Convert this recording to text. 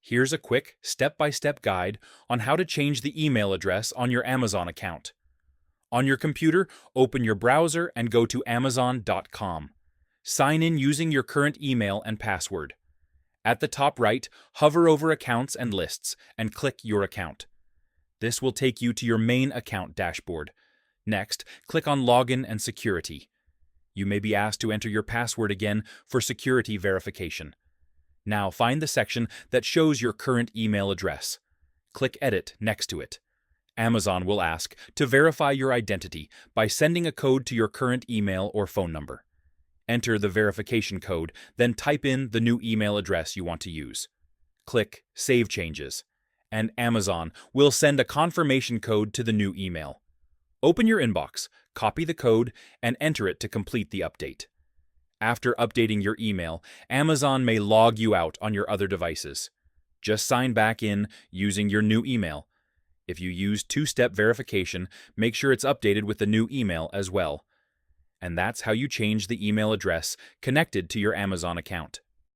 Here's a quick, step-by-step guide on how to change the email address on your Amazon account. On your computer, open your browser and go to Amazon.com. Sign in using your current email and password. At the top right, hover over Accounts and Lists and click Your Account. This will take you to your main account dashboard. Next, click on Login and Security. You may be asked to enter your password again for security verification. Now find the section that shows your current email address. Click Edit next to it. Amazon will ask to verify your identity by sending a code to your current email or phone number. Enter the verification code, then type in the new email address you want to use. Click Save Changes, and Amazon will send a confirmation code to the new email. Open your inbox, copy the code, and enter it to complete the update. After updating your email, Amazon may log you out on your other devices. Just sign back in using your new email. If you use two-step verification, make sure it's updated with the new email as well. And that's how you change the email address connected to your Amazon account.